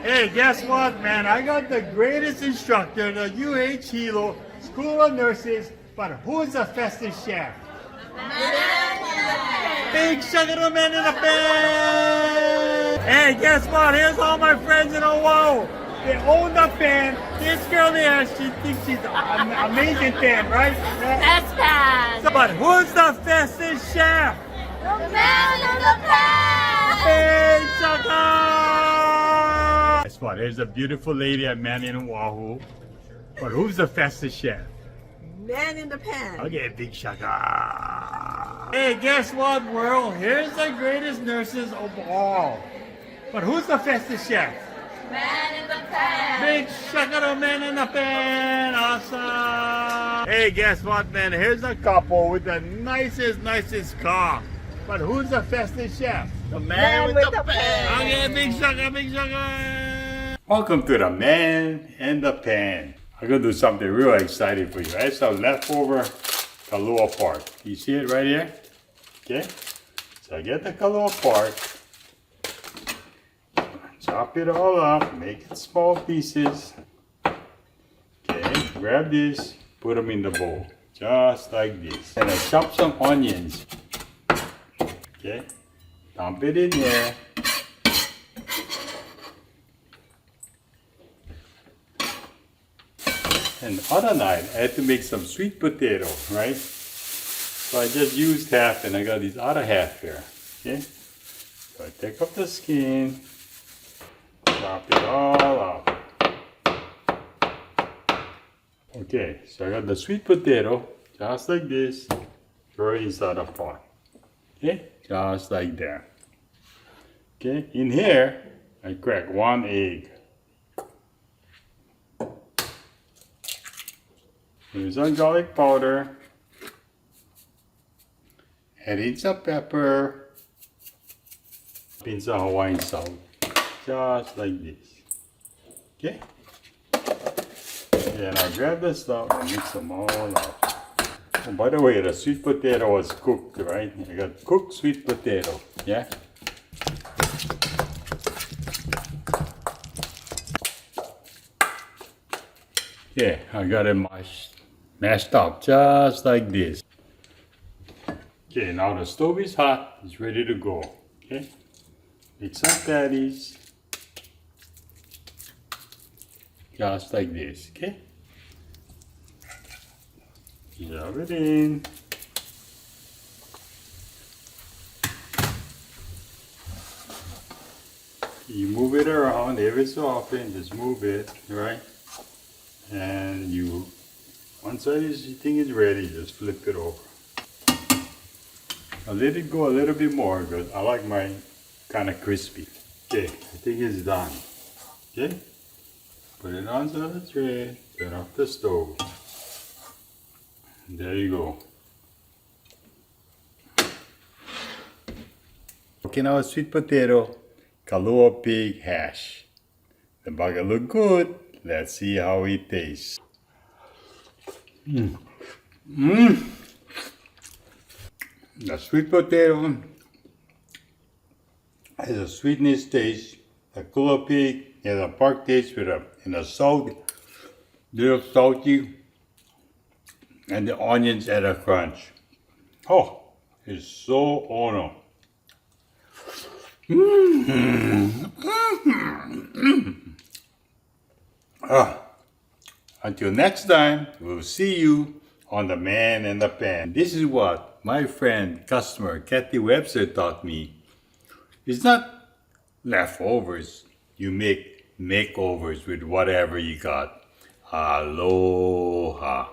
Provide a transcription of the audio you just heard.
Hey, guess what, man? I got the greatest instructor, the UH Hilo School of Nurses, but who's the fastest chef? Big sugar the man in the pan! Hey, guess what? Here's all my friends in Oahu. They own the pan. This girl here, she thinks she's an amazing pan, right? That's bad. But who's the fastest chef? The man in the pan! Big sugar! Guess what? Here's a beautiful lady at Man in Oahu. But who's the fastest chef? Man in the pan. Okay, big shaka. Hey, guess what, world? Here's the greatest nurses of all. But who's the fastest chef? Man in the pan! Big shaka, the man in the pan. Awesome. Hey, guess what, man? Here's a couple with the nicest car. But who's the fastest chef? The man with the pan. Okay, big shaka, big shaka. Welcome to the Man in the Pan. I'm gonna do something real exciting for you. I have some leftover Kalua Pork. You see it right here? Okay. So I get the Kalua Pork, chop it all up, make it small pieces. Okay. Grab this, put them in the bowl, just like this. And I chop some onions. Okay. Dump it in there. And the other night, I had to make some sweet potato, right? So I just used half and I got this other half here, okay? So I take off the skin, chop it all up. Okay, so I got the sweet potato, just like this, throw it inside the pot. Okay, just like that. Okay, in here, I crack 1 egg. Here's some garlic powder. Add in some pepper. Pinch of Hawaiian salt. Just like this. Okay? And I grab the stuff and mix them all up. Oh, by the way, the sweet potato was cooked, right? I got cooked sweet potato. Yeah? Okay, I got it mashed up just like this. Okay, now the stove is hot, it's ready to go. Okay, make some patties, just like this. Okay, shove it in. You move it around every so often, just move it, right? And you, once you think it's ready, just flip it over. I'll let it go a little bit more because I like mine kind of crispy. Okay, I think it's done. Okay, put it onto the tray, turn off the stove. There you go. Okay, now sweet potato, Kalua pig hash. The burger look good. Let's see how it tastes. The sweet potato has a sweetness taste. The Kalua pig has a pork taste with a salt, little salty, and the onions add a crunch. Oh, it's so ono. Until next time, we'll see you on the Man in the Pan. This is what my friend, customer, Kathy Webster taught me. It's not leftovers. You make makeovers with whatever you got. Aloha.